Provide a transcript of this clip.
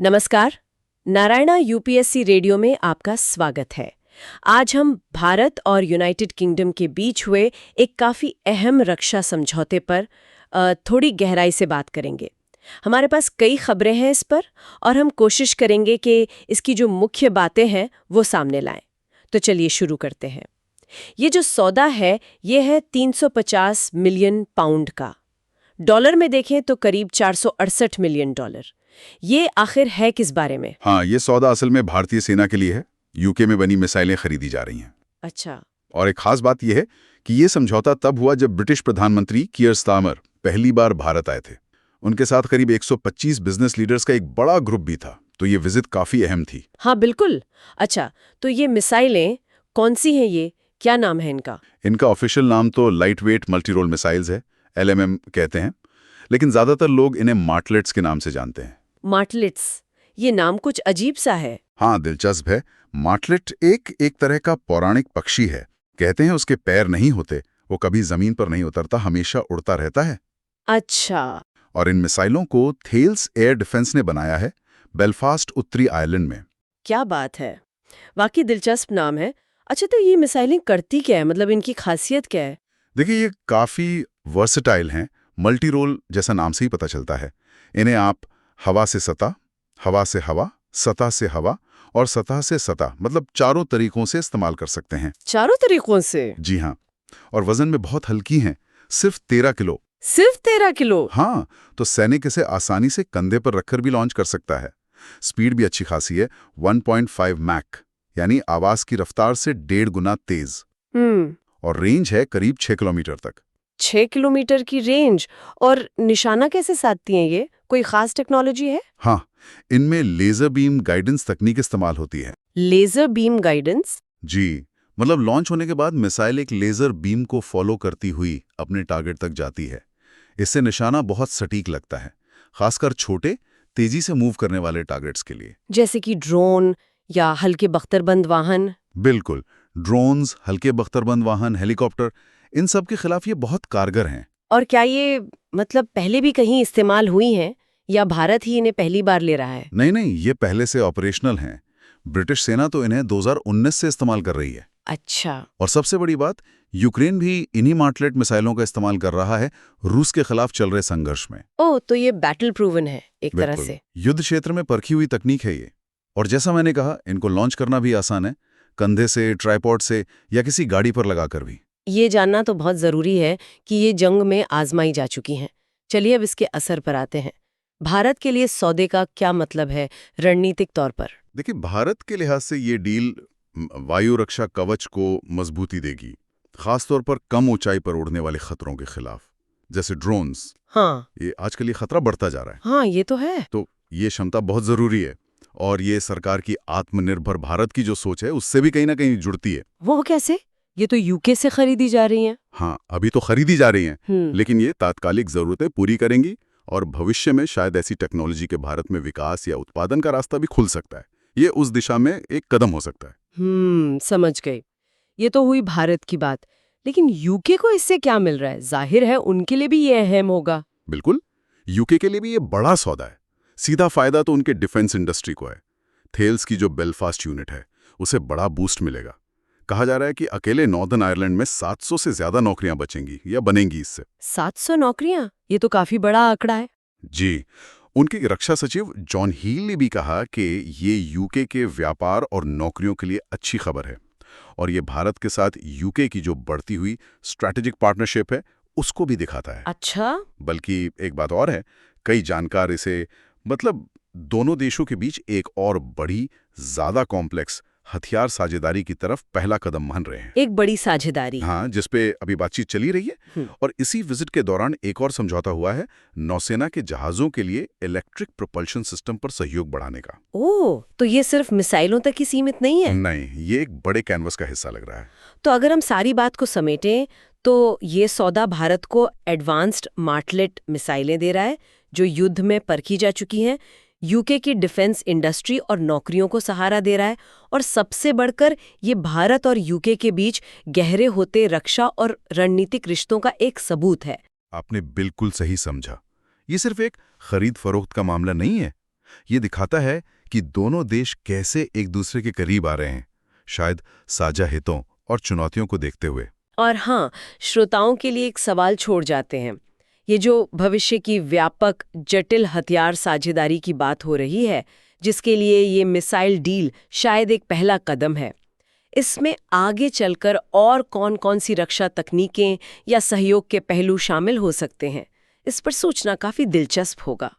नमस्कार। Narayana UPSC radio में आपका स्वागत है। आज हम भारत और यूनाइटेड किंगडम के बीच हुए एक काफ़ी अहम रक्षा समझौते पर थोड़ी गहराई से बात करेंगे। हमारे पास कई खबरें हैं इस पर और हम कोशिश करेंगे कि इसकी जो मुख्य बातें हैं वो सामने लाएं। तो चलिए शुरू करते हैं। ये जो सौदा है ये है 350 मिलियन पाउंड का। डॉलर में देखें तो करीब 468 मिलियन डॉलर। ये आखिर है किस बारे में? हाँ, ये सौदा असल में भारतीय सेना के लिए है। यूके में बनी मिसाइलें खरीदी जा रही हैं। अच्छा। और एक खास बात यह है कि ये समझौता तब हुआ जब ब्रिटिश प्रधानमंत्री कियर स्टारमर पहली बार भारत आए थे। उनके साथ करीब 125 बिजनेस लीडर्स का एक बड़ा ग्रुप भी था, तो ये विजिट काफी अहम थी। हाँ बिल्कुल। अच्छा, तो ये मिसाइलें कौन सी हैं? ये क्या नाम है इनका? इनका ऑफिशियल नाम तो लाइट वेट मल्टीरोल मिसाइल्स है, LMM कहते हैं, लेकिन ज्यादातर लोग इन्हें मार्टलेट्स के नाम से जानते हैं। मार्टलेट्स, ये नाम कुछ अजीब सा है। हाँ, दिलचस्प है। मार्टलेट एक तरह का पौराणिक पक्षी है। कहते हैं उसके पैर नहीं होते, वो कभी जमीन पर नहीं उतरता, हमेशा उड़ता रहता है। अच्छा। और इन मिसाइलों को थेल्स एयर डिफेंस ने बनाया है, बेलफास्ट उत्तरी आयरलैंड में। क्या बात है, वाकई दिलचस्प नाम है। अच्छा, तो ये मिसाइलें करती क्या है? मतलब इनकी खासियत क्या है? देखिए, ये काफ़ी वर्सेटाइल हैं। मल्टी रोल जैसा नाम से ही पता चलता है। इन्हें आप हवा से सतह, हवा से हवा, सतह से हवा और सतह से सतह, मतलब चारों तरीकों से इस्तेमाल कर सकते हैं। चारों तरीकों से? जी हाँ। और वजन में बहुत हल्की हैं, सिर्फ 13 किलो। सिर्फ 13 किलो? हाँ, तो सैनिक इसे आसानी से कंधे पर रखकर भी लॉन्च कर सकता है। स्पीड भी अच्छी खासी है, 1.5 मैक, यानी आवाज की रफ्तार से 1.5 गुना तेज। और रेंज है करीब 6 किलोमीटर तक। 6 किलोमीटर की रेंज? और निशाना कैसे साधती हैं ये? कोई खास टेक्नोलॉजी है? हाँ, इनमें लेजर बीम गाइडेंस तकनीक इस्तेमाल होती है। Laser beam guidance? जी, मतलब लॉन्च होने के बाद मिसाइल एक लेजर बीम को फॉलो करती हुई अपने टारगेट तक जाती है। इससे निशाना बहुत सटीक लगता है, खासकर छोटे, तेजी से मूव करने वाले टारगेट्स के लिए। जैसे कि ड्रोन या हल्के बख्तरबंद वाहन? बिल्कुल, ड्रोन्स, हल्के बख्तरबंद वाहन, हेलीकॉप्टर, इन सब के खिलाफ ये बहुत कारगर हैं। और क्या ये मतलब पहले भी कहीं इस्तेमाल हुई हैं या भारत ही इन्हें पहली बार ले रहा है? नहीं, ये पहले से ऑपरेशनल हैं। ब्रिटिश सेना तो इन्हें 2019 से इस्तेमाल कर रही है। अच्छा। और सबसे बड़ी बात, यूक्रेन भी इन्हीं मार्टलेट मिसाइलों का इस्तेमाल कर रहा है रूस के खिलाफ चल रहे संघर्ष में। ओह, तो ये बैटल प्रूवन है एक तरह बिल्कुल, से। युद्ध क्षेत्र में परखी हुई तकनीक है ये। और जैसा मैंने कहा, इनको लॉन्च करना भी आसान है, कंधे से, ट्राइपॉड से या किसी गाड़ी पर लगाकर भी। ये जानना तो बहुत जरूरी है कि ये जंग में आजमाई जा चुकी हैं। चलिए अब इसके असर पर आते हैं। भारत के लिए सौदे का क्या मतलब है रणनीतिक तौर पर? देखिए, भारत के लिहाज से ये डील वायु रक्षा कवच को मजबूती देगी, खासतौर पर कम ऊंचाई पर उड़ने वाले खतरों के खिलाफ, जैसे ड्रोन्स। हाँ। ये आजकल ये खतरा बढ़ता जा रहा है, हाँ, ये तो है। तो ये क्षमता बहुत जरूरी है। और ये सरकार की आत्मनिर्भर भारत की जो सोच है उससे भी कहीं ना कहीं जुड़ती है। वो कैसे? ये तो यूके से खरीदी जा रही हैं। हाँ, अभी तो खरीदी जा रही हैं, लेकिन ये तात्कालिक जरूरतें पूरी करेंगी और भविष्य में शायद ऐसी टेक्नोलॉजी के भारत में विकास या उत्पादन का रास्ता भी खुल सकता है। ये उस दिशा में एक कदम हो सकता है। समझ गई। ये तो हुई भारत की बात, लेकिन यूके को इससे क्या मिल रहा है? जाहिर है उनके लिए भी ये अहम होगा। बिल्कुल, यूके के लिए भी ये बड़ा सौदा है। सीधा फायदा तो उनके डिफेंस इंडस्ट्री को है। थेल्स की जो बेलफास्ट यूनिट है उसे बड़ा बूस्ट मिलेगा। कहा जा रहा है कि अकेले नॉर्दर्न आयरलैंड में 700 से ज्यादा नौकरियां बचेंगी या बनेंगी इससे। 700 नौकरियां? ये तो काफी बड़ा आंकड़ा है। जी, उनके रक्षा सचिव जॉन हील ने भी कहा कि ये यूके के व्यापार और नौकरियों के लिए अच्छी खबर है। और ये भारत के साथ यूके की जो बढ़ती हुई स्ट्रैटेजिक पार्टनरशिप है उसको भी दिखाता है। अच्छा। बल्कि एक बात और है, कई जानकार इसे मतलब दोनों देशों के बीच एक और बड़ी, ज्यादा कॉम्प्लेक्स हथियार साझेदारी की तरफ पहला कदम मान रहे हैं। एक बड़ी साझेदारी। हाँ, जिसपे अभी बातचीत चली रही है। और इसी विजिट के दौरान एक और समझौता हुआ है नौसेना के जहाजों के लिए इलेक्ट्रिक प्रोपल्शन सिस्टम पर सहयोग बढ़ाने का। ओह, तो ये सिर्फ मिसाइलों तक ही सीमित नहीं है? नहीं, ये एक बड़े कैनवस का हिस्सा लग रहा है। तो अगर हम सारी बात को समेटें तो ये सौदा भारत को एडवांस्ड मार्टलेट मिसाइलें दे रहा है जो युद्ध में परखी जा चुकी हैं, यूके की डिफेंस इंडस्ट्री और नौकरियों को सहारा दे रहा है, और सबसे बढ़कर ये भारत और यूके के बीच गहरे होते रक्षा और रणनीतिक रिश्तों का एक सबूत है। आपने बिल्कुल सही समझा। ये सिर्फ एक खरीद फरोख्त का मामला नहीं है, ये दिखाता है कि दोनों देश कैसे एक दूसरे के करीब आ रहे हैं, शायद साझा हितों और चुनौतियों को देखते हुए। और हाँ, श्रोताओं के लिए एक सवाल छोड़ जाते हैं। ये जो भविष्य की व्यापक जटिल हथियार साझेदारी की बात हो रही है, जिसके लिए ये मिसाइल डील शायद एक पहला कदम है, इसमें आगे चलकर और कौन-कौन सी रक्षा तकनीकें या सहयोग के पहलू शामिल हो सकते हैं, इस पर सोचना काफी दिलचस्प होगा।